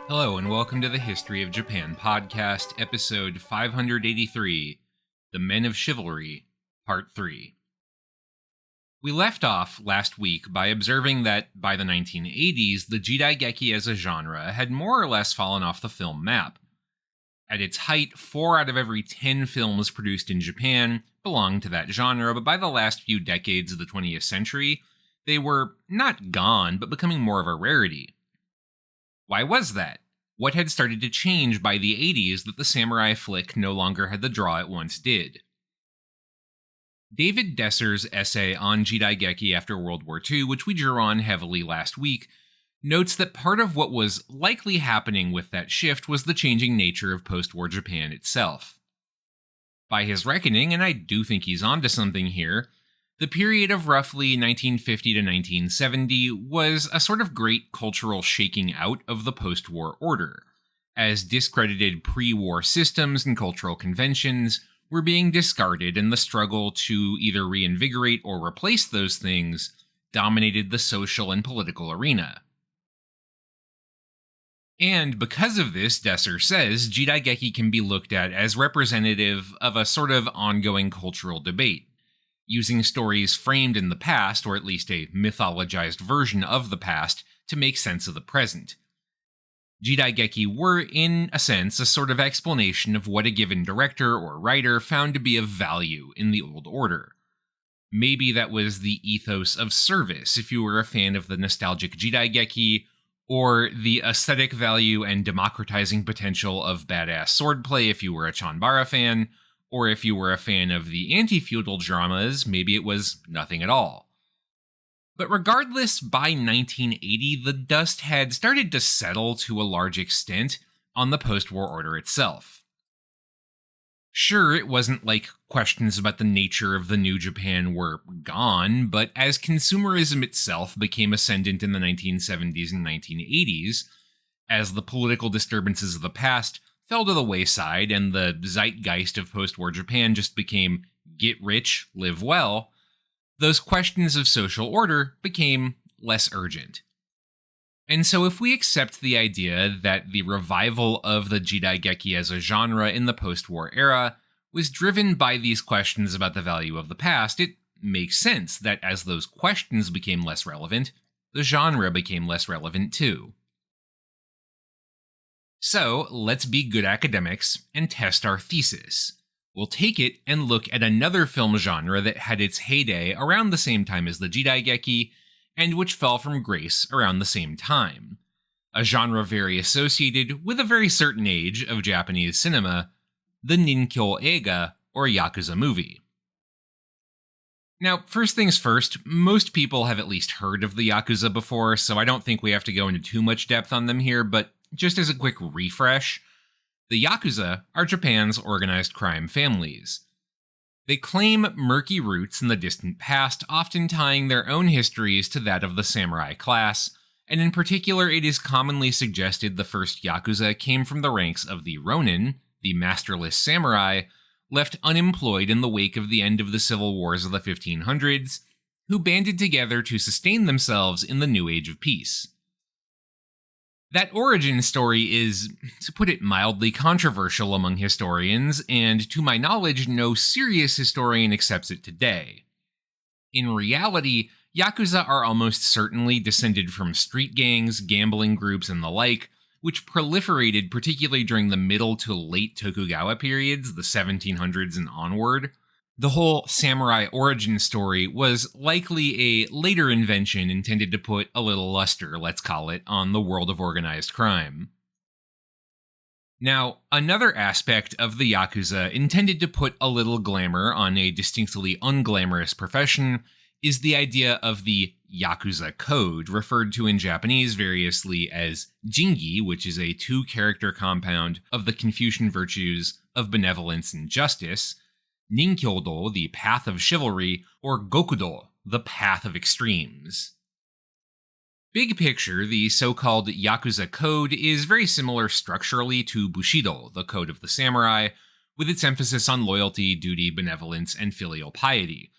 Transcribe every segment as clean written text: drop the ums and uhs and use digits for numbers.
Hello, and welcome to the History of Japan podcast, episode 583 The Men of Chivalry, Part 3. We left off last week by observing that by the 1980s, the jidaigeki as a genre had more or less fallen off the film map. At its height, 4 out of every 10 films produced in Japan belonged to that genre, but by the last few decades of the 20th century, they were not gone, but becoming more of a rarity. Why was that? What had started to change by the 80s that the samurai flick no longer had the draw it once did? David Desser's essay on jidaigeki after World War II, which we drew on heavily last week, notes that part of what was likely happening with that shift was the changing nature of post-war Japan itself. By his reckoning, and I do think he's onto something here, the period of roughly 1950 to 1970 was a sort of great cultural shaking out of the post-war order, as discredited pre-war systems and cultural conventions were being discarded, and the struggle to either reinvigorate or replace those things dominated the social and political arena. And because of this, Desser says, jidaigeki can be looked at as representative of a sort of ongoing cultural debate, using stories framed in the past, or at least a mythologized version of the past, to make sense of the present. Jidaigeki were, in a sense, a sort of explanation of what a given director or writer found to be of value in the old order. Maybe that was the ethos of service if you were a fan of the nostalgic jidaigeki, or the aesthetic value and democratizing potential of badass swordplay if you were a Chanbara fan, or if you were a fan of the anti-feudal dramas, maybe it was nothing at all. But regardless, by 1980, the dust had started to settle to a large extent on the post-war order itself. Sure, it wasn't like questions about the nature of the new Japan were gone, but as consumerism itself became ascendant in the 1970s and 1980s, as the political disturbances of the past fell to the wayside and the zeitgeist of post-war Japan just became get rich, live well, those questions of social order became less urgent. And so if we accept the idea that the revival of the jidaigeki as a genre in the post-war era was driven by these questions about the value of the past, it makes sense that as those questions became less relevant, the genre became less relevant too. So, let's be good academics and test our thesis. We'll take it and look at another film genre that had its heyday around the same time as the jidaigeki, and which fell from grace around the same time. A genre very associated with a very certain age of Japanese cinema, the ninkyo eiga, or yakuza movie. Now, first things first, most people have at least heard of the yakuza before, so I don't think we have to go into too much depth on them here, but just as a quick refresh, the yakuza are Japan's organized crime families. They claim murky roots in the distant past, often tying their own histories to that of the samurai class, and in particular it is commonly suggested the first yakuza came from the ranks of the ronin, the masterless samurai, left unemployed in the wake of the end of the civil wars of the 1500s, who banded together to sustain themselves in the new age of peace. That origin story is, to put it mildly, controversial among historians, and to my knowledge, no serious historian accepts it today. In reality, yakuza are almost certainly descended from street gangs, gambling groups, and the like, which proliferated particularly during the middle to late Tokugawa periods, the 1700s and onward. The whole samurai origin story was likely a later invention intended to put a little luster, let's call it, on the world of organized crime. Now, another aspect of the yakuza intended to put a little glamour on a distinctly unglamorous profession is the idea of the yakuza code, referred to in Japanese variously as jingi, which is a 2-character compound of the Confucian virtues of benevolence and justice, ninkyo, the path of chivalry, or gokudo, the path of extremes. Big picture, the so-called yakuza code is very similar structurally to bushido, the code of the samurai, with its emphasis on loyalty, duty, benevolence, and filial piety.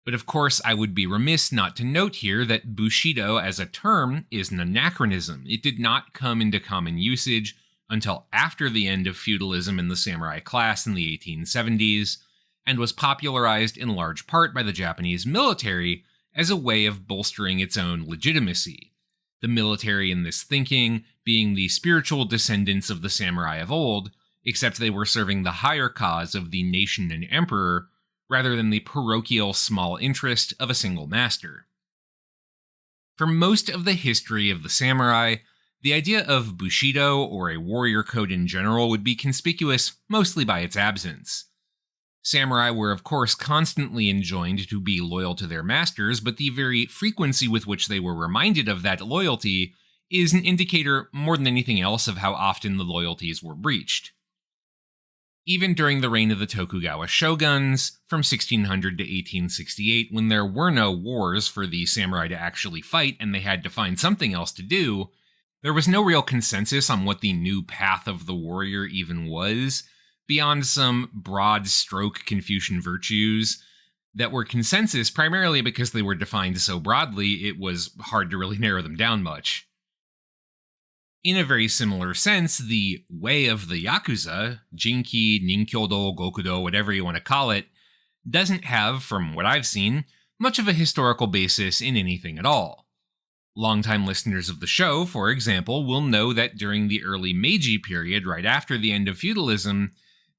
But of course, I would be remiss not to note here that Bushido as a term is an anachronism. It did not come into common usage until after the end of feudalism in the samurai class in the 1870s, and was popularized in large part by the Japanese military as a way of bolstering its own legitimacy. The military in this thinking being the spiritual descendants of the samurai of old, except they were serving the higher cause of the nation and emperor, rather than the parochial small interest of a single master. For most of the history of the samurai, the idea of Bushido, or a warrior code in general, would be conspicuous mostly by its absence. Samurai were of course constantly enjoined to be loyal to their masters, but the very frequency with which they were reminded of that loyalty is an indicator more than anything else of how often the loyalties were breached. Even during the reign of the Tokugawa shoguns, from 1600 to 1868, when there were no wars for the samurai to actually fight and they had to find something else to do, there was no real consensus on what the new path of the warrior even was, beyond some broad stroke Confucian virtues that were consensus primarily because they were defined so broadly it was hard to really narrow them down much. In a very similar sense, the way of the yakuza, jinki, ninkyo-do, gokudo, whatever you want to call it, doesn't have, from what I've seen, much of a historical basis in anything at all. Longtime listeners of the show, for example, will know that during the early Meiji period, right after the end of feudalism,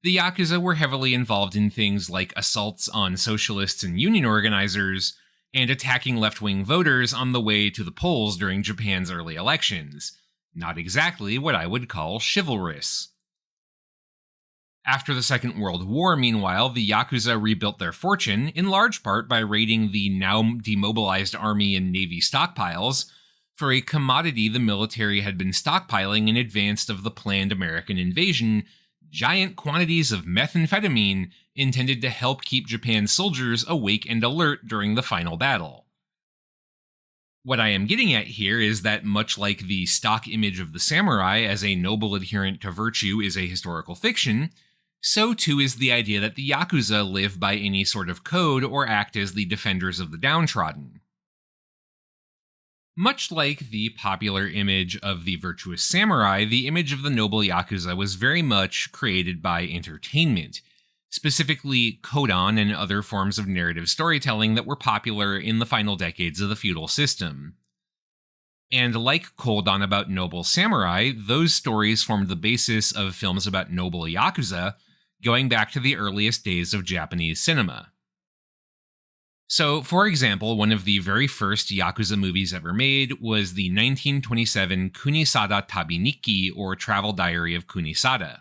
the yakuza were heavily involved in things like assaults on socialists and union organizers, and attacking left-wing voters on the way to the polls during Japan's early elections. Not exactly what I would call chivalrous. After the Second World War, meanwhile, the yakuza rebuilt their fortune, in large part by raiding the now demobilized army and navy stockpiles for a commodity the military had been stockpiling in advance of the planned American invasion: giant quantities of methamphetamine intended to help keep Japan's soldiers awake and alert during the final battle. What I am getting at here is that much like the stock image of the samurai as a noble adherent to virtue is a historical fiction, so too is the idea that the yakuza live by any sort of code or act as the defenders of the downtrodden. Much like the popular image of the virtuous samurai, the image of the noble yakuza was very much created by entertainment, specifically kodan and other forms of narrative storytelling that were popular in the final decades of the feudal system. And like kodan about noble samurai, those stories formed the basis of films about noble yakuza, going back to the earliest days of Japanese cinema. So, for example, one of the very first yakuza movies ever made was the 1927 Kunisada Tabinikki, or Travel Diary of Kunisada.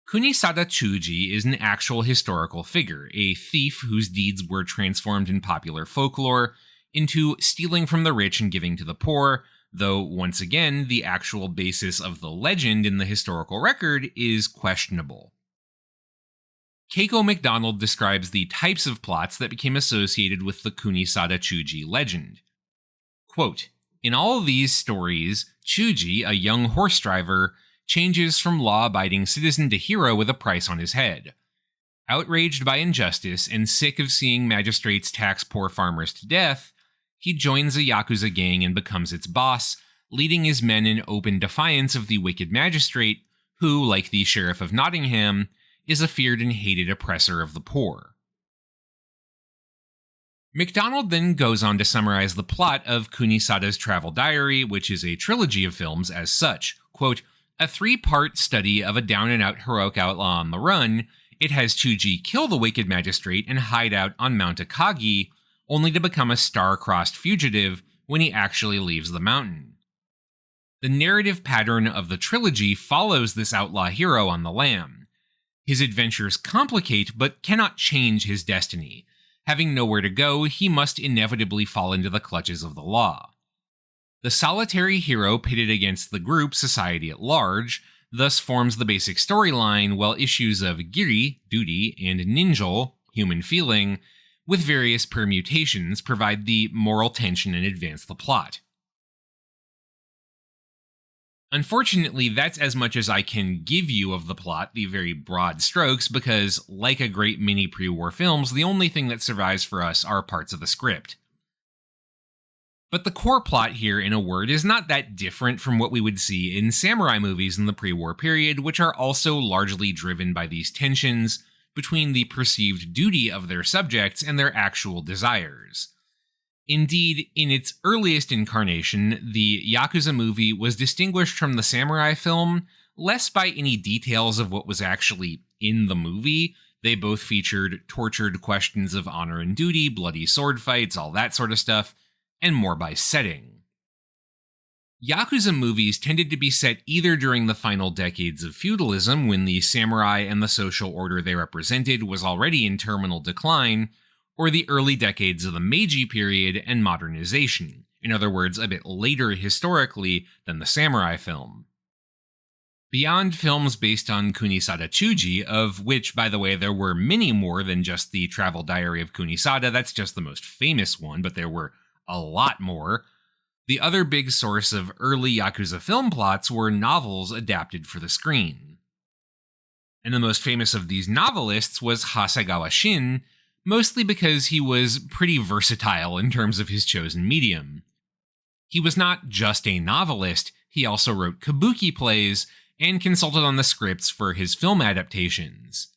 Kunisada Chuji is an actual historical figure, a thief whose deeds were transformed in popular folklore into stealing from the rich and giving to the poor, though once again, the actual basis of the legend in the historical record is questionable. Keiko MacDonald describes the types of plots that became associated with the Kunisada Chuji legend. Quote, "In all these stories, Chuji, a young horse driver, changes from law-abiding citizen to hero with a price on his head. Outraged by injustice and sick of seeing magistrates tax poor farmers to death, he joins a yakuza gang and becomes its boss, leading his men in open defiance of the wicked magistrate, who, like the Sheriff of Nottingham, is a feared and hated oppressor of the poor." MacDonald then goes on to summarize the plot of Kunisada's Travel Diary, which is a trilogy of films as such. Quote, "A three-part study of a down-and-out heroic outlaw on the run, it has Chuji kill the wicked magistrate and hide out on Mount Akagi, only to become a star-crossed fugitive when he actually leaves the mountain. The narrative pattern of the trilogy follows this outlaw hero on the lam. His adventures complicate but cannot change his destiny. Having nowhere to go, he must inevitably fall into the clutches of the law. The solitary hero pitted against the group society at large thus forms the basic storyline, while issues of giri, duty, and ninjo, human feeling, with various permutations provide the moral tension and advance the plot." Unfortunately, that's as much as I can give you of the plot, the very broad strokes, because, like a great many pre-war films, the only thing that survives for us are parts of the script. But the core plot here, in a word, is not that different from what we would see in samurai movies in the pre-war period, which are also largely driven by these tensions between the perceived duty of their subjects and their actual desires. Indeed, in its earliest incarnation, the Yakuza movie was distinguished from the samurai film less by any details of what was actually in the movie. They both featured tortured questions of honor and duty, bloody sword fights, all that sort of stuff, and more by setting. Yakuza movies tended to be set either during the final decades of feudalism, when the samurai and the social order they represented was already in terminal decline, or the early decades of the Meiji period and modernization, in other words, a bit later historically than the samurai film. Beyond films based on Kunisada Chuji, of which, by the way, there were many more than just the Travel Diary of Kunisada, that's just the most famous one, but there were a lot more, the other big source of early Yakuza film plots were novels adapted for the screen. And the most famous of these novelists was Hasegawa Shin, mostly because he was pretty versatile in terms of his chosen medium. He was not just a novelist, he also wrote kabuki plays and consulted on the scripts for his film adaptations.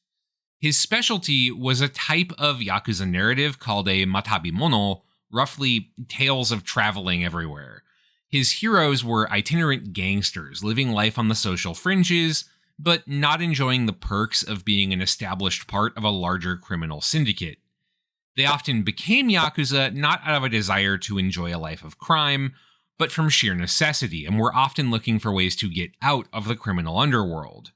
His specialty was a type of Yakuza narrative called a matabimono, roughly tales of traveling everywhere. His heroes were itinerant gangsters living life on the social fringes, but not enjoying the perks of being an established part of a larger criminal syndicate. They often became Yakuza not out of a desire to enjoy a life of crime, but from sheer necessity, and were often looking for ways to get out of the criminal underworld.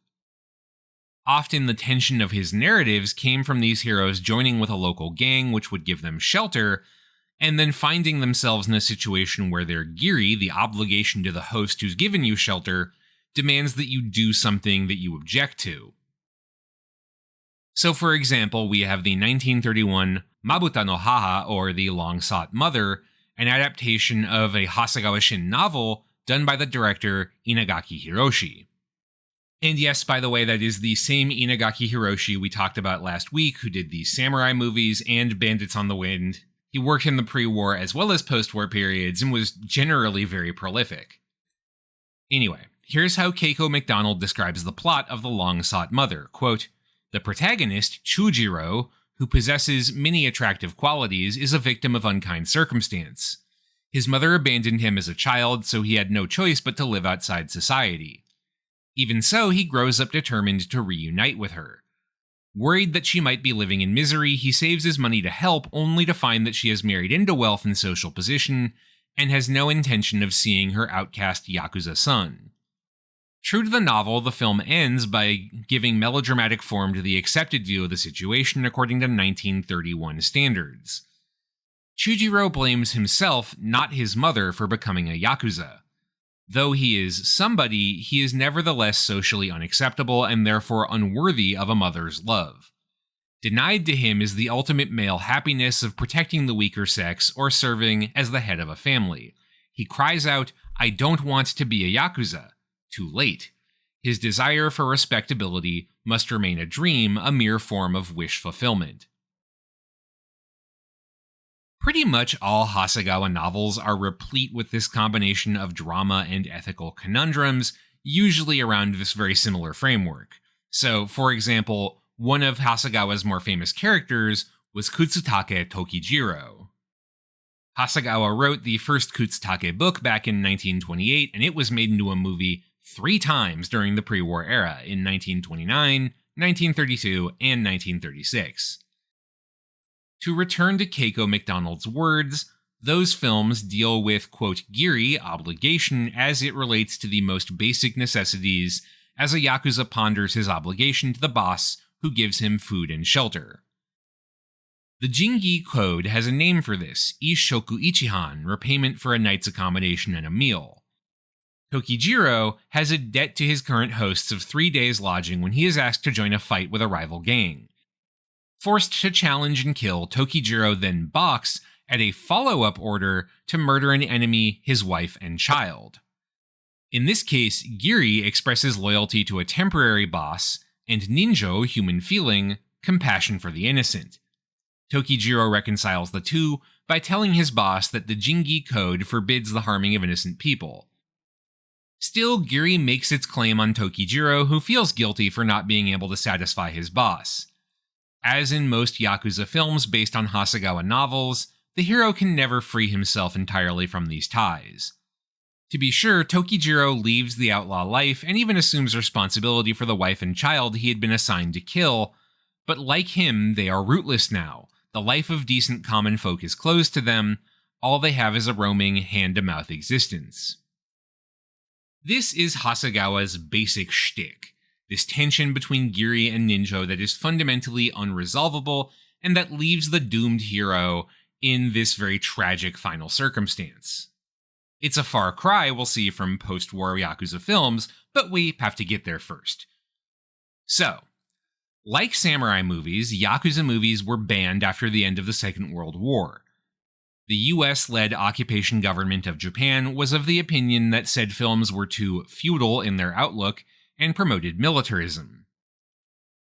Often the tension of his narratives came from these heroes joining with a local gang which would give them shelter, and then finding themselves in a situation where their giri, the obligation to the host who's given you shelter, demands that you do something that you object to. So for example, we have the 1931 Mabuta no Haha, or The Long-Sought Mother, an adaptation of a Hasegawa Shin novel done by the director Inagaki Hiroshi. And yes, by the way, that is the same Inagaki Hiroshi we talked about last week, who did the samurai movies and Bandits on the Wind. He worked in the pre-war as well as post-war periods and was generally very prolific. Anyway, here's how Keiko MacDonald describes the plot of The Long-Sought Mother. Quote, "The protagonist, Chujiro, who possesses many attractive qualities, is a victim of unkind circumstance. His mother abandoned him as a child, so he had no choice but to live outside society. Even so, he grows up determined to reunite with her. Worried that she might be living in misery, he saves his money to help, only to find that she has married into wealth and social position, and has no intention of seeing her outcast Yakuza son. True to the novel, the film ends by giving melodramatic form to the accepted view of the situation according to 1931 standards. Chujiro blames himself, not his mother, for becoming a Yakuza. Though he is somebody, he is nevertheless socially unacceptable and therefore unworthy of a mother's love. Denied to him is the ultimate male happiness of protecting the weaker sex or serving as the head of a family. He cries out, 'I don't want to be a Yakuza.' Too late. His desire for respectability must remain a dream, a mere form of wish fulfillment." Pretty much all Hasegawa novels are replete with this combination of drama and ethical conundrums, usually around this very similar framework. So, for example, one of Hasegawa's more famous characters was Kutsutake Tokijiro. Hasegawa wrote the first Kutsutake book back in 1928, and it was made into a movie 3 times during the pre-war era, in 1929, 1932, and 1936. To return to Keiko MacDonald's words, those films deal with, quote, giri, obligation, as it relates to the most basic necessities, as a Yakuza ponders his obligation to the boss who gives him food and shelter. The Jingi Code has a name for this, Ishoku Ichihan, repayment for a night's accommodation and a meal. Tokijiro has a debt to his current hosts of 3 days' lodging when he is asked to join a fight with a rival gang. Forced to challenge and kill, Tokijiro then balks at a follow-up order to murder an enemy, his wife, and child. In this case, Giri expresses loyalty to a temporary boss, and Ninjo human feeling, compassion for the innocent. Tokijiro reconciles the two by telling his boss that the Jingi Code forbids the harming of innocent people. Still, Giri makes its claim on Tokijiro, who feels guilty for not being able to satisfy his boss. As in most Yakuza films based on Hasegawa novels, the hero can never free himself entirely from these ties. To be sure, Tokijiro leaves the outlaw life and even assumes responsibility for the wife and child he had been assigned to kill, but like him, they are rootless now. The life of decent common folk is closed to them, all they have is a roaming, hand-to-mouth existence. This is Hasegawa's basic shtick, this tension between Giri and Ninjo that is fundamentally unresolvable and that leaves the doomed hero in this very tragic final circumstance. It's a far cry, we'll see, from post-war Yakuza films, but we have to get there first. So, like samurai movies, Yakuza movies were banned after the end of the Second World War. The US-led occupation government of Japan was of the opinion that said films were too feudal in their outlook and promoted militarism.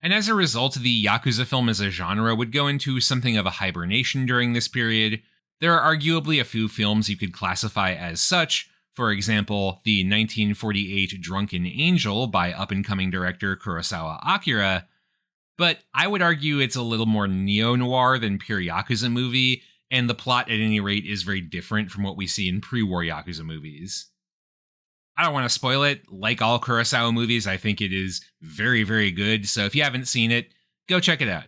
And as a result, the Yakuza film as a genre would go into something of a hibernation during this period. There are arguably a few films you could classify as such, for example, the 1948 Drunken Angel by up-and-coming director Kurosawa Akira, but I would argue it's a little more neo-noir than pure Yakuza movie, and the plot at any rate is very different from what we see in pre-war Yakuza movies. I don't want to spoil it. Like all Kurosawa movies, I think it is very, very good, so if you haven't seen it, go check it out.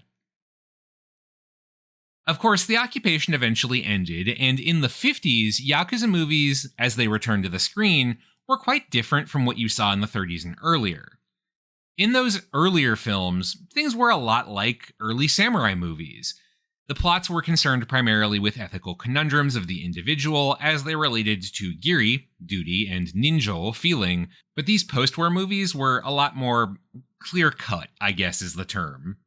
Of course, the occupation eventually ended, and in the 50s, Yakuza movies, as they returned to the screen, were quite different from what you saw in the 30s and earlier. In those earlier films, things were a lot like early samurai movies. The plots were concerned primarily with ethical conundrums of the individual as they related to Giri, duty, and Ninjo, feeling, but these post-war movies were a lot more clear-cut, I guess is the term.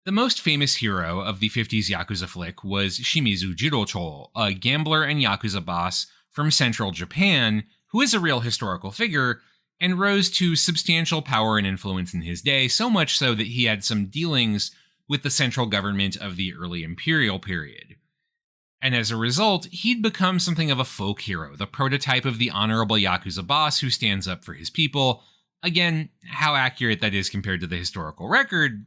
The most famous hero of the 50s Yakuza flick was Shimizu Jirocho, a gambler and Yakuza boss from central Japan who is a real historical figure and rose to substantial power and influence in his day, so much so that he had some dealings with the central government of the early imperial period. And as a result, he'd become something of a folk hero, the prototype of the honorable Yakuza boss who stands up for his people. Again, how accurate that is compared to the historical record,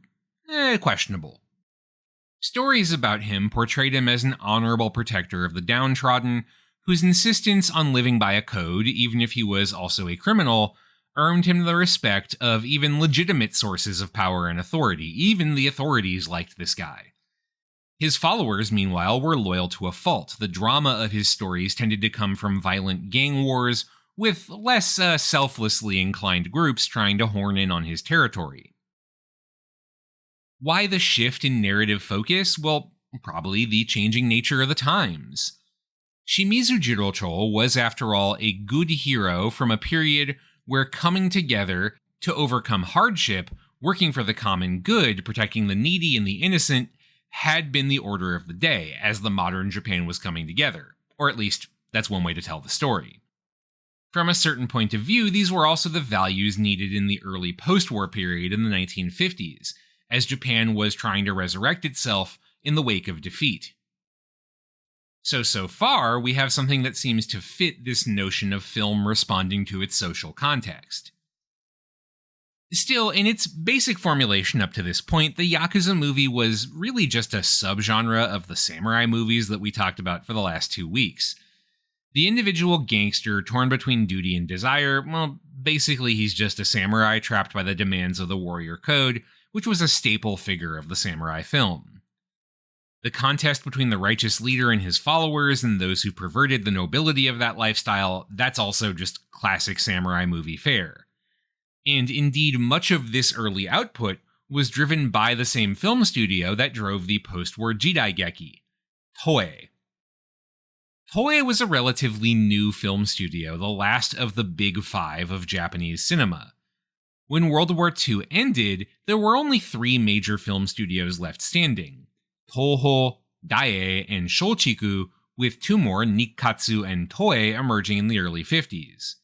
questionable. Stories about him portrayed him as an honorable protector of the downtrodden, whose insistence on living by a code, even if he was also a criminal, earned him the respect of even legitimate sources of power and authority. Even the authorities liked this guy. His followers, meanwhile, were loyal to a fault. The drama of his stories tended to come from violent gang wars, with less selflessly inclined groups trying to horn in on his territory. Why the shift in narrative focus? Well, probably the changing nature of the times. Shimizu Jirocho was, after all, a good hero from a period where coming together to overcome hardship, working for the common good, protecting the needy and the innocent, had been the order of the day as the modern Japan was coming together. Or at least, that's one way to tell the story. From a certain point of view, these were also the values needed in the early post-war period in the 1950s, as Japan was trying to resurrect itself in the wake of defeat. So far, we have something that seems to fit this notion of film responding to its social context. Still, in its basic formulation up to this point, the Yakuza movie was really just a subgenre of the samurai movies that we talked about for the last 2 weeks. The individual gangster torn between duty and desire, well, basically he's just a samurai trapped by the demands of the warrior code, which was a staple figure of the samurai film. The contest between the righteous leader and his followers and those who perverted the nobility of that lifestyle, that's also just classic samurai movie fare. And indeed, much of this early output was driven by the same film studio that drove the post-war Jidaigeki, Toei. Toei was a relatively new film studio, the last of the big five of Japanese cinema. When World War II ended, there were only 3 major film studios left standing: Toho, Daiei, and Shochiku, with 2 more, Nikkatsu and Toei, emerging in the early 50s.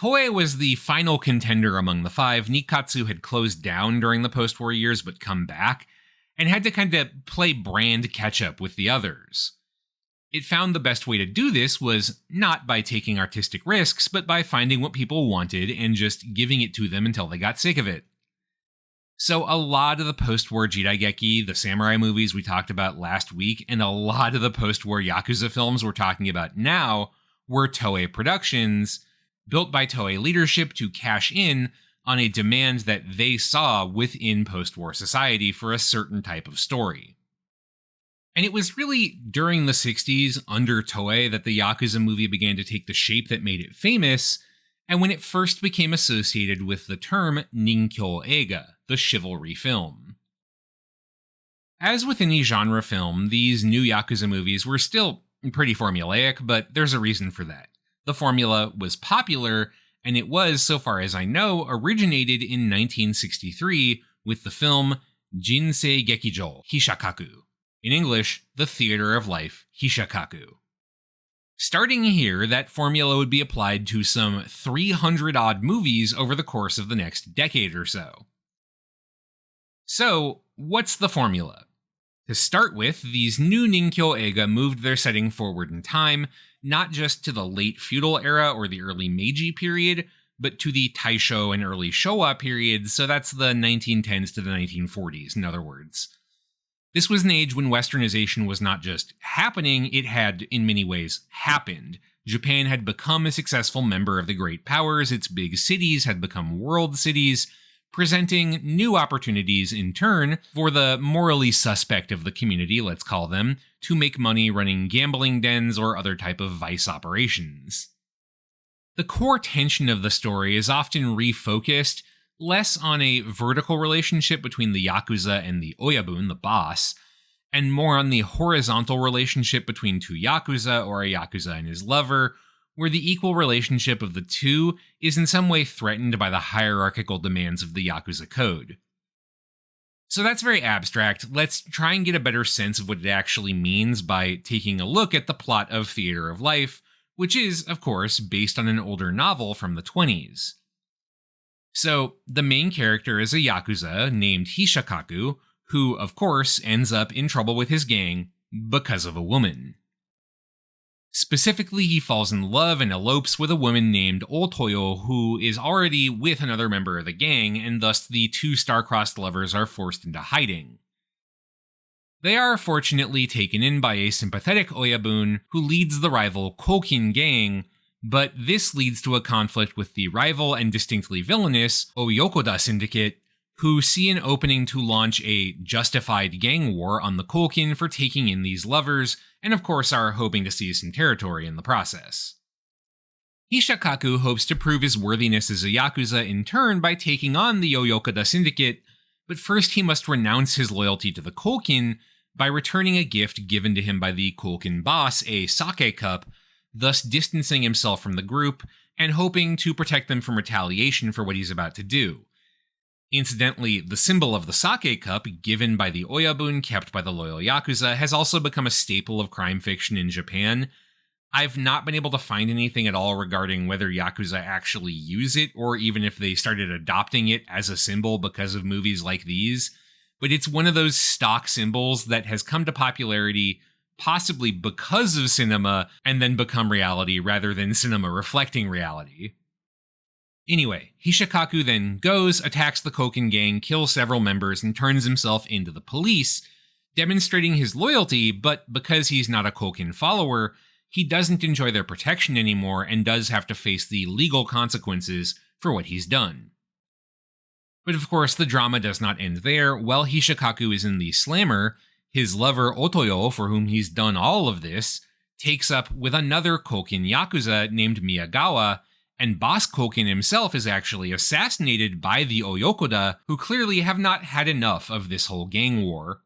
Toei was the final contender among the five. Nikkatsu had closed down during the post-war years but come back, and had to kind of play brand catch-up with the others. It found the best way to do this was not by taking artistic risks, but by finding what people wanted and just giving it to them until they got sick of it. So a lot of the post-war Jidaigeki, the samurai movies we talked about last week, and a lot of the post-war Yakuza films we're talking about now were Toei productions, built by Toei leadership to cash in on a demand that they saw within post-war society for a certain type of story. And it was really during the 60s, under Toei, that the Yakuza movie began to take the shape that made it famous, and when it first became associated with the term ninkyo eiga, the chivalry film. As with any genre film, these new Yakuza movies were still pretty formulaic, but there's a reason for that. The formula was popular, and it was, so far as I know, originated in 1963 with the film Jinsei Gekijo Hishakaku. In English, The Theater of Life Hishakaku. Starting here, that formula would be applied to some 300-odd movies over the course of the next decade or so. So, what's the formula? To start with, these new ninkyo eiga moved their setting forward in time, not just to the late feudal era or the early Meiji period, but to the Taisho and early Showa periods, so that's the 1910s to the 1940s, in other words. This was an age when westernization was not just happening, it had, in many ways, happened. Japan had become a successful member of the great powers, its big cities had become world cities, presenting new opportunities in turn for the morally suspect of the community, let's call them, to make money running gambling dens or other type of vice operations. The core tension of the story is often refocused less on a vertical relationship between the Yakuza and the Oyabun, the boss, and more on the horizontal relationship between two Yakuza or a Yakuza and his lover, where the equal relationship of the two is in some way threatened by the hierarchical demands of the Yakuza code. So that's very abstract. Let's try and get a better sense of what it actually means by taking a look at the plot of Theater of Life, which is, of course, based on an older novel from the 20s. So, the main character is a Yakuza named Hishakaku, who, of course, ends up in trouble with his gang because of a woman. Specifically, he falls in love and elopes with a woman named Otoyo, who is already with another member of the gang, and thus the two star-crossed lovers are forced into hiding. They are fortunately taken in by a sympathetic Oyabun who leads the rival Kokin gang, but this leads to a conflict with the rival and distinctly villainous Oyokoda Syndicate, who see an opening to launch a justified gang war on the Kokin for taking in these lovers, and of course are hoping to seize some territory in the process. Hishakaku hopes to prove his worthiness as a Yakuza in turn by taking on the Oyokoda Syndicate, but first he must renounce his loyalty to the Kokin by returning a gift given to him by the Kokin boss, a sake cup, thus distancing himself from the group and hoping to protect them from retaliation for what he's about to do. Incidentally, the symbol of the sake cup, given by the Oyabun kept by the loyal Yakuza, has also become a staple of crime fiction in Japan. I've not been able to find anything at all regarding whether Yakuza actually use it, or even if they started adopting it as a symbol because of movies like these, but it's one of those stock symbols that has come to popularity possibly because of cinema, and then become reality rather than cinema reflecting reality. Anyway, Hishakaku then goes, attacks the Kokin gang, kills several members, and turns himself into the police, demonstrating his loyalty, but because he's not a Kokin follower, he doesn't enjoy their protection anymore and does have to face the legal consequences for what he's done. But of course, the drama does not end there. While Hishakaku is in the slammer, his lover Otoyo, for whom he's done all of this, takes up with another Kokin Yakuza named Miyagawa, and Boss Kokin himself is actually assassinated by the Oyokoda, who clearly have not had enough of this whole gang war.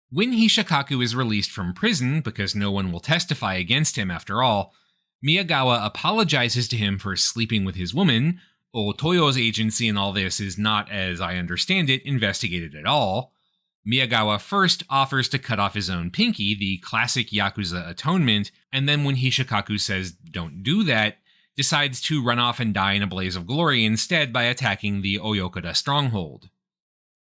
When Hishakaku is released from prison, because no one will testify against him after all, Miyagawa apologizes to him for sleeping with his woman. Otoyo's agency in all this is not, as I understand it, investigated at all. Miyagawa first offers to cut off his own pinky, the classic Yakuza atonement, and then when Hishikaku says don't do that, decides to run off and die in a blaze of glory instead by attacking the Oyokura stronghold.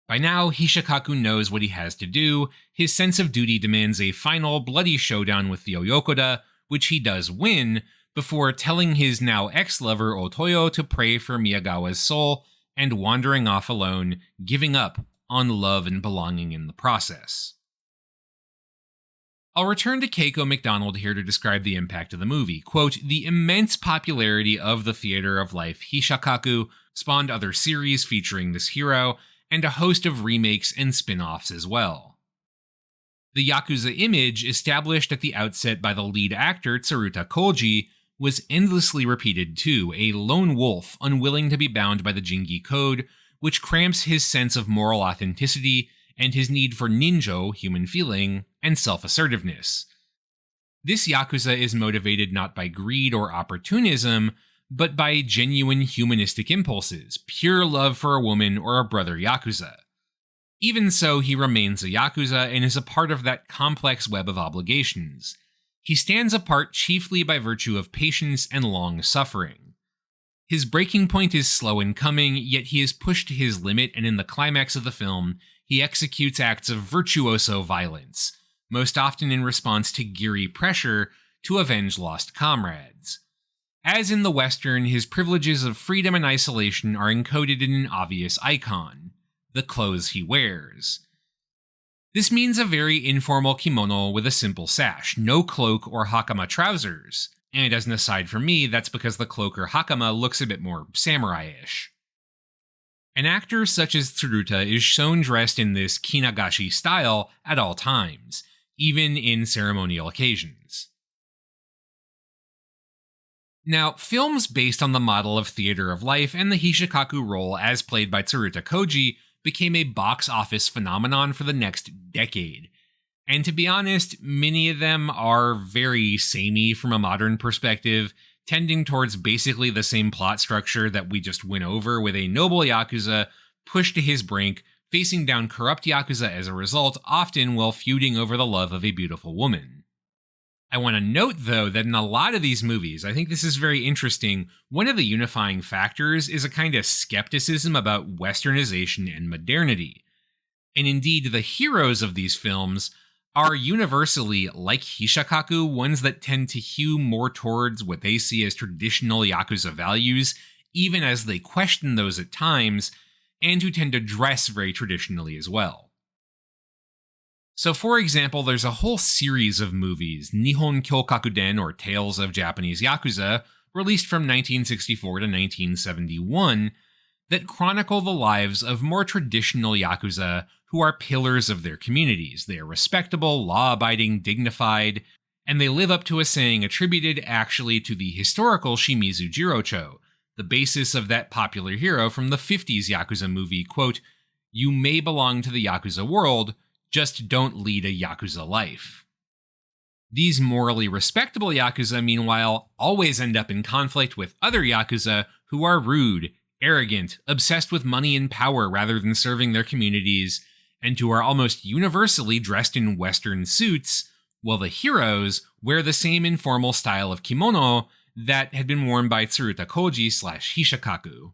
By now, Hishikaku knows what he has to do. His sense of duty demands a final, bloody showdown with the Oyokura, which he does win, before telling his now ex-lover Otoyo to pray for Miyagawa's soul and wandering off alone, giving up on love and belonging in the process. I'll return to Keiko McDonald here to describe the impact of the movie. Quote, "The immense popularity of the theater of life Hishikaku spawned other series featuring this hero, and a host of remakes and spin-offs as well. The Yakuza image, established at the outset by the lead actor Tsuruta Koji, was endlessly repeated too, a lone wolf unwilling to be bound by the Jingi code, which cramps his sense of moral authenticity and his need for ninjo, human feeling, and self-assertiveness. This Yakuza is motivated not by greed or opportunism, but by genuine humanistic impulses, pure love for a woman or a brother Yakuza. Even so, he remains a Yakuza and is a part of that complex web of obligations. He stands apart chiefly by virtue of patience and long suffering. His breaking point is slow in coming, yet he is pushed to his limit, and in the climax of the film, he executes acts of virtuoso violence, most often in response to Giri pressure to avenge lost comrades. As in the Western, his privileges of freedom and isolation are encoded in an obvious icon: the clothes he wears. This means a very informal kimono with a simple sash, no cloak or hakama trousers. And as an aside for me, that's because the cloak or hakama looks a bit more samurai-ish. An actor such as Tsuruta is shown dressed in this kinagashi style at all times, even in ceremonial occasions. Now, films based on the model of theater of life and the Hishikaku role as played by Tsuruta Koji became a box office phenomenon for the next decade. And to be honest, many of them are very samey from a modern perspective, tending towards basically the same plot structure that we just went over, with a noble Yakuza pushed to his brink, facing down corrupt Yakuza as a result, often while feuding over the love of a beautiful woman. I want to note, though, that in a lot of these movies, I think this is very interesting, one of the unifying factors is a kind of skepticism about westernization and modernity. And indeed, the heroes of these films are universally, like Hishikaku, ones that tend to hew more towards what they see as traditional Yakuza values, even as they question those at times, and who tend to dress very traditionally as well. So for example, there's a whole series of movies, Nihon Kyokakuden, or Tales of Japanese Yakuza, released from 1964 to 1971, that chronicle the lives of more traditional Yakuza who are pillars of their communities. They are respectable, law-abiding, dignified, and they live up to a saying attributed actually to the historical Shimizu Jirocho, the basis of that popular hero from the 50s Yakuza movie, quote, "You may belong to the Yakuza world, just don't lead a Yakuza life." These morally respectable Yakuza, meanwhile, always end up in conflict with other Yakuza who are rude, arrogant, obsessed with money and power rather than serving their communities, and who are almost universally dressed in Western suits, while the heroes wear the same informal style of kimono that had been worn by Tsuruta Koji / Hishikaku.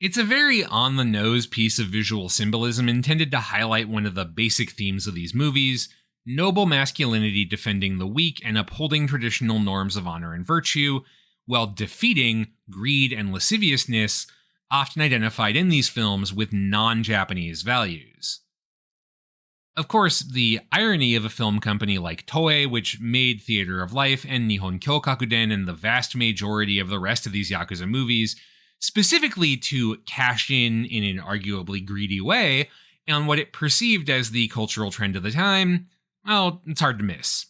It's a very on-the-nose piece of visual symbolism intended to highlight one of the basic themes of these movies: noble masculinity defending the weak and upholding traditional norms of honor and virtue, while defeating greed and lasciviousness, often identified in these films with non-Japanese values. Of course, the irony of a film company like Toei, which made Theater of Life and Nihon Kyokakuden and the vast majority of the rest of these Yakuza movies, specifically to cash in an arguably greedy way on what it perceived as the cultural trend of the time, well, it's hard to miss.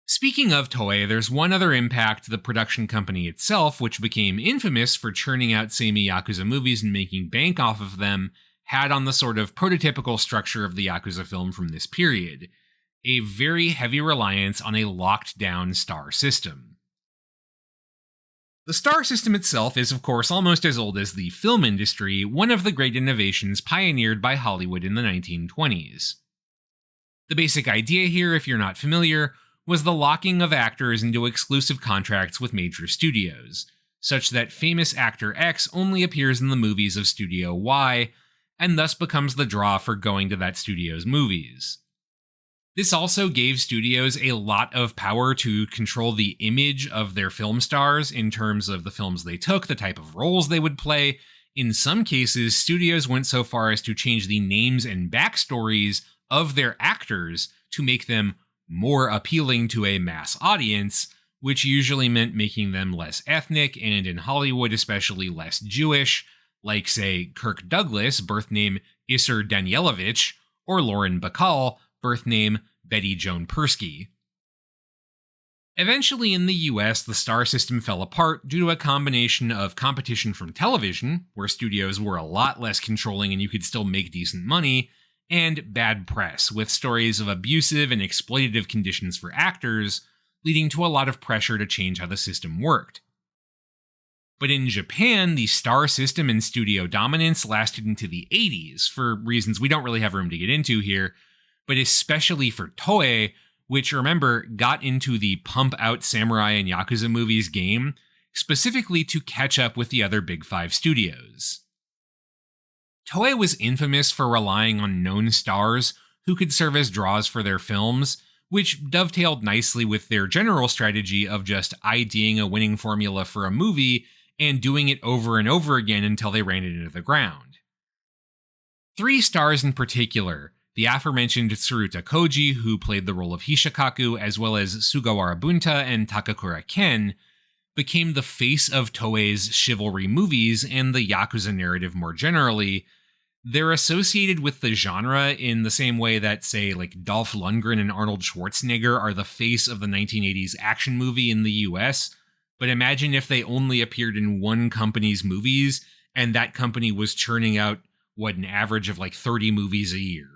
Speaking of Toei, there's one other impact the production company itself, which became infamous for churning out samey Yakuza movies and making bank off of them, had on the sort of prototypical structure of the Yakuza film from this period: a very heavy reliance on a locked-down star system. The star system itself is, of course, almost as old as the film industry, one of the great innovations pioneered by Hollywood in the 1920s. The basic idea here, if you're not familiar, was the locking of actors into exclusive contracts with major studios, such that famous actor X only appears in the movies of Studio Y, and thus becomes the draw for going to that studio's movies. This also gave studios a lot of power to control the image of their film stars in terms of the films they took, the type of roles they would play. In some cases, studios went so far as to change the names and backstories of their actors to make them more appealing to a mass audience, which usually meant making them less ethnic and, in Hollywood especially, less Jewish, like, say, Kirk Douglas, birth name Isser Danielovich, or Lauren Bacall, birth name Betty Joan Persky. Eventually in the US, the star system fell apart due to a combination of competition from television, where studios were a lot less controlling and you could still make decent money, and bad press, with stories of abusive and exploitative conditions for actors, leading to a lot of pressure to change how the system worked. But in Japan, the star system and studio dominance lasted into the 80s, for reasons we don't really have room to get into here, but especially for Toei, which, remember, got into the pump-out samurai and yakuza movies game, specifically to catch up with the other Big Five studios. Toei was infamous for relying on known stars who could serve as draws for their films, which dovetailed nicely with their general strategy of just IDing a winning formula for a movie and doing it over and over again until they ran it into the ground. 3 stars in particular, the aforementioned Tsuruta Koji, who played the role of Hishikaku, as well as Sugawara Bunta and Takakura Ken, became the face of Toei's chivalry movies and the yakuza narrative more generally. They're associated with the genre in the same way that, say, like Dolph Lundgren and Arnold Schwarzenegger are the face of the 1980s action movie in the US, but imagine if they only appeared in one company's movies, and that company was churning out, an average of like 30 movies a year.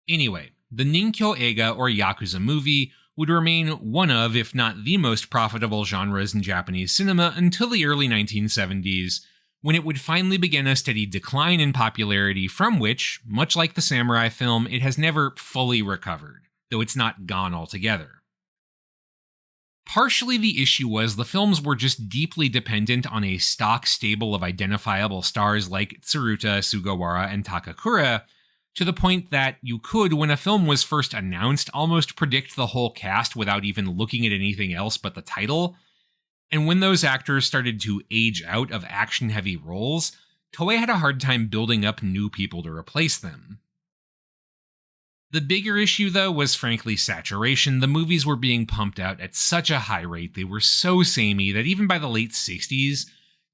Anyway, the ninkyo eiga or yakuza movie would remain one of, if not the most profitable genres in Japanese cinema until the early 1970s, when it would finally begin a steady decline in popularity from which, much like the samurai film, it has never fully recovered, though it's not gone altogether. Partially the issue was the films were just deeply dependent on a stock stable of identifiable stars like Tsuruta, Sugawara, and Takakura, to the point that you could, when a film was first announced, almost predict the whole cast without even looking at anything else but the title. And when those actors started to age out of action-heavy roles, Toei had a hard time building up new people to replace them. The bigger issue, though, was frankly saturation. The movies were being pumped out at such a high rate, they were so samey that even by the late 60s,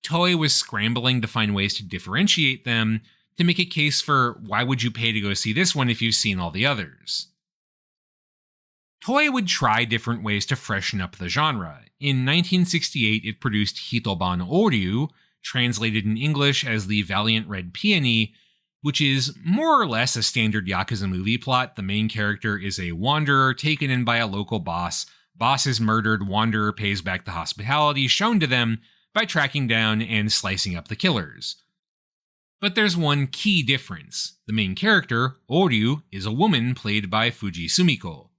Toei was scrambling to find ways to differentiate them, to make a case for why would you pay to go see this one if you've seen all the others. Toei would try different ways to freshen up the genre. In 1968, it produced Hitoban Oryu, translated in English as The Valiant Red Peony, which is more or less a standard yakuza movie plot. The main character is a wanderer taken in by a local boss. Boss is murdered, wanderer pays back the hospitality shown to them by tracking down and slicing up the killers. But there's one key difference. The main character, Oryu, is a woman played by Fuji Sumiko.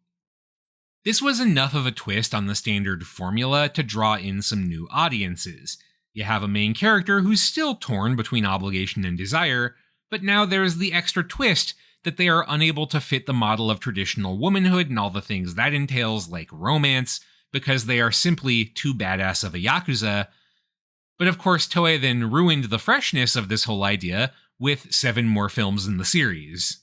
This was enough of a twist on the standard formula to draw in some new audiences. You have a main character who's still torn between obligation and desire, but now there's the extra twist that they are unable to fit the model of traditional womanhood and all the things that entails, like romance, because they are simply too badass of a yakuza. But of course, Toei then ruined the freshness of this whole idea with 7 more films in the series.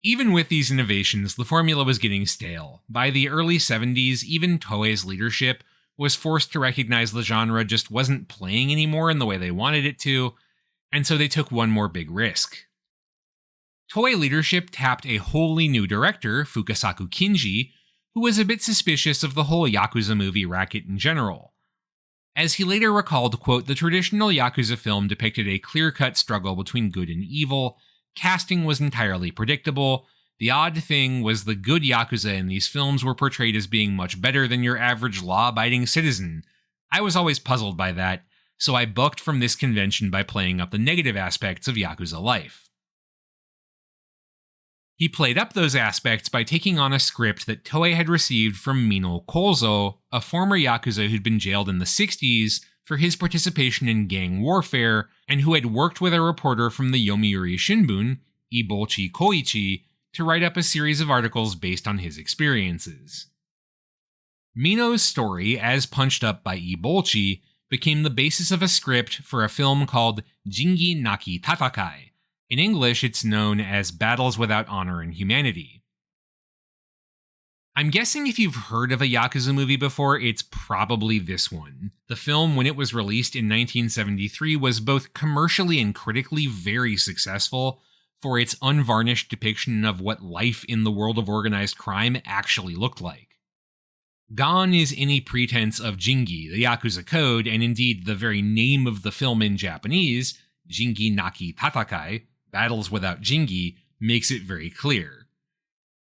Even with these innovations, the formula was getting stale. By the early 70s, even Toei's leadership was forced to recognize the genre just wasn't playing anymore in the way they wanted it to, and so they took one more big risk. Toei leadership tapped a wholly new director, Fukasaku Kinji, who was a bit suspicious of the whole Yakuza movie racket in general. As he later recalled, quote, "The traditional Yakuza film depicted a clear-cut struggle between good and evil. Casting was entirely predictable. The odd thing was the good Yakuza in these films were portrayed as being much better than your average law-abiding citizen. I was always puzzled by that, so I booked from this convention by playing up the negative aspects of Yakuza life." He played up those aspects by taking on a script that Toei had received from Mino Kozo, a former yakuza who'd been jailed in the 60s for his participation in gang warfare, and who had worked with a reporter from the Yomiuri Shimbun, Ibochi Koichi, to write up a series of articles based on his experiences. Mino's story, as punched up by Ibochi, became the basis of a script for a film called Jingi Naki Tatakai. In English, it's known as Battles Without Honor and Humanity. I'm guessing if you've heard of a Yakuza movie before, it's probably this one. The film, when it was released in 1973, was both commercially and critically very successful for its unvarnished depiction of what life in the world of organized crime actually looked like. Gone is any pretense of Jingi, the Yakuza code, and indeed the very name of the film in Japanese, Jingi Naki Tatakai, Battles Without Jingi, makes it very clear.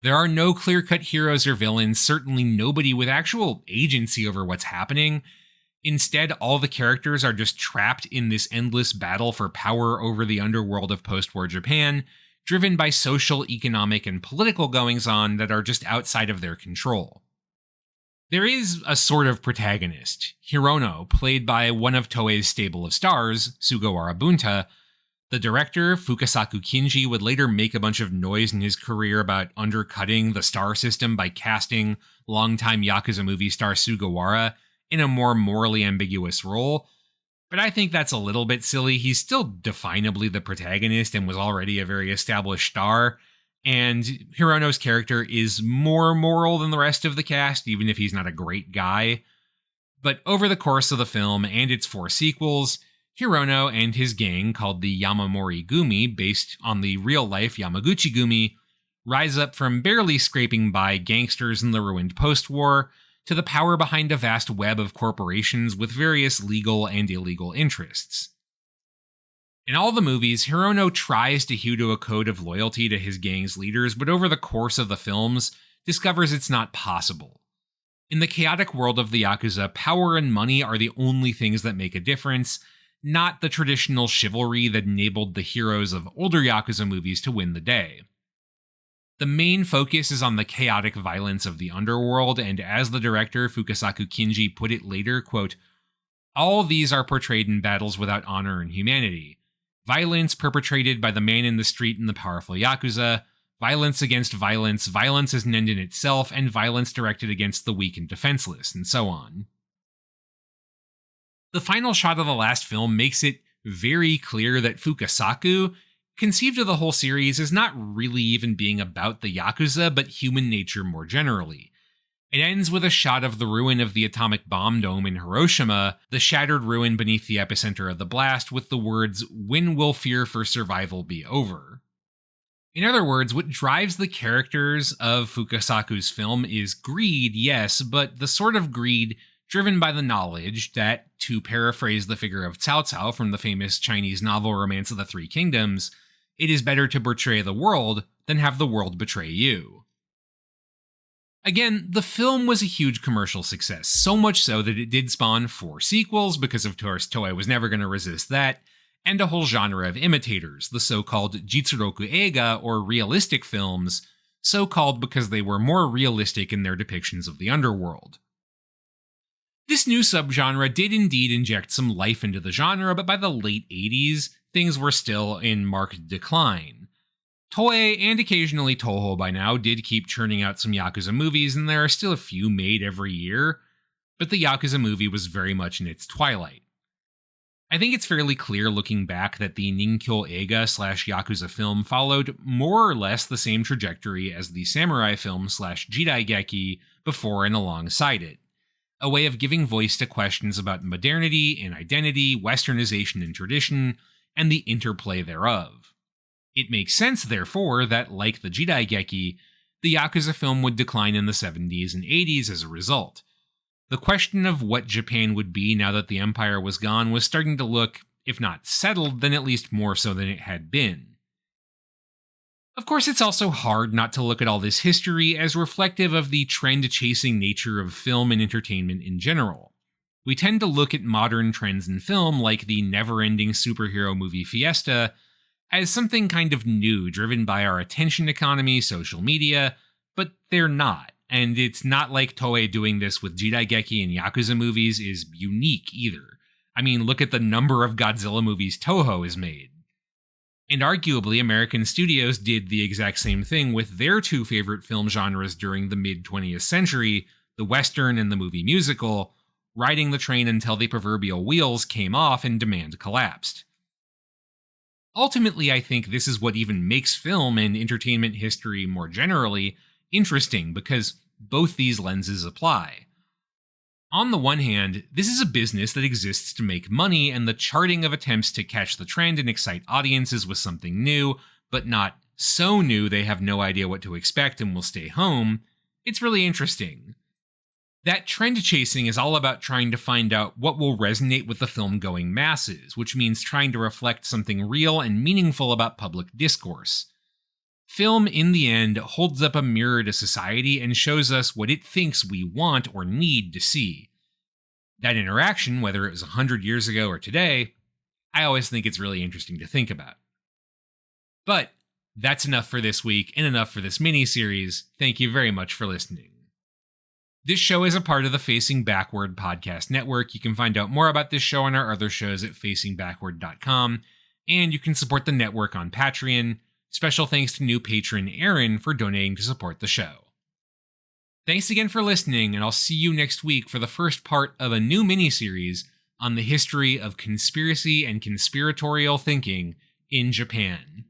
There are no clear-cut heroes or villains, certainly nobody with actual agency over what's happening. Instead, all the characters are just trapped in this endless battle for power over the underworld of post-war Japan, driven by social, economic, and political goings-on that are just outside of their control. There is a sort of protagonist, Hirono, played by one of Toei's stable of stars, Sugawara Bunta. The director, Fukasaku Kinji, would later make a bunch of noise in his career about undercutting the star system by casting longtime Yakuza movie star Sugawara in a more morally ambiguous role, but I think that's a little bit silly. He's still definably the protagonist and was already a very established star, and Hirono's character is more moral than the rest of the cast, even if he's not a great guy. But over the course of the film and its 4 sequels, Hirono and his gang, called the Yamamori Gumi, based on the real-life Yamaguchi Gumi, rise up from barely scraping by gangsters in the ruined post-war to the power behind a vast web of corporations with various legal and illegal interests. In all the movies, Hirono tries to hew to a code of loyalty to his gang's leaders, but over the course of the films, discovers it's not possible. In the chaotic world of the Yakuza, power and money are the only things that make a difference, not the traditional chivalry that enabled the heroes of older Yakuza movies to win the day. The main focus is on the chaotic violence of the underworld, and as the director Fukasaku Kinji put it later, quote, "All these are portrayed in Battles Without Honor and Humanity. Violence perpetrated by the man in the street and the powerful Yakuza, violence against violence, violence as an end in itself, and violence directed against the weak and defenseless, and so on." The final shot of the last film makes it very clear that Fukasaku conceived of the whole series as not really even being about the Yakuza, but human nature more generally. It ends with a shot of the ruin of the atomic bomb dome in Hiroshima, the shattered ruin beneath the epicenter of the blast, with the words, "When will fear for survival be over?" In other words, what drives the characters of Fukasaku's film is greed, yes, but the sort of greed driven by the knowledge that, to paraphrase the figure of Cao Cao from the famous Chinese novel Romance of the Three Kingdoms, it is better to betray the world than have the world betray you. Again, the film was a huge commercial success, so much so that it did spawn 4 sequels, because of course Toei was never going to resist that, and a whole genre of imitators, the so-called Jitsuroku Eiga, or realistic films, so called because they were more realistic in their depictions of the underworld. This new subgenre did indeed inject some life into the genre, but by the late 80s, things were still in marked decline. Toei, and occasionally Toho by now, did keep churning out some Yakuza movies, and there are still a few made every year, but the Yakuza movie was very much in its twilight. I think it's fairly clear looking back that the Ninkyo Eiga / Yakuza film followed more or less the same trajectory as the samurai film / jidaigeki before and alongside it. A way of giving voice to questions about modernity and identity, westernization and tradition, and the interplay thereof. It makes sense, therefore, that, like the jidaigeki, the Yakuza film would decline in the 70s and 80s as a result. The question of what Japan would be now that the empire was gone was starting to look, if not settled, then at least more so than it had been. Of course, it's also hard not to look at all this history as reflective of the trend-chasing nature of film and entertainment in general. We tend to look at modern trends in film, like the never-ending superhero movie fiesta, as something kind of new driven by our attention economy, social media, but they're not. And it's not like Toei doing this with Jidaigeki and Yakuza movies is unique either. I mean, look at the number of Godzilla movies Toho has made. And arguably, American studios did the exact same thing with their two favorite film genres during the mid-20th century, the Western and the movie musical, riding the train until the proverbial wheels came off and demand collapsed. Ultimately, I think this is what even makes film and entertainment history more generally interesting, because both these lenses apply. On the one hand, this is a business that exists to make money, and the charting of attempts to catch the trend and excite audiences with something new, but not so new they have no idea what to expect and will stay home, it's really interesting. That trend chasing is all about trying to find out what will resonate with the film-going masses, which means trying to reflect something real and meaningful about public discourse. Film, in the end, holds up a mirror to society and shows us what it thinks we want or need to see. That interaction, whether it was 100 years ago or today, I always think it's really interesting to think about. But that's enough for this week and enough for this mini-series. Thank you very much for listening. This show is a part of the Facing Backward podcast network. You can find out more about this show and our other shows at facingbackward.com, and you can support the network on Patreon. Special thanks to new patron Aaron for donating to support the show. Thanks again for listening, and I'll see you next week for the first part of a new miniseries on the history of conspiracy and conspiratorial thinking in Japan.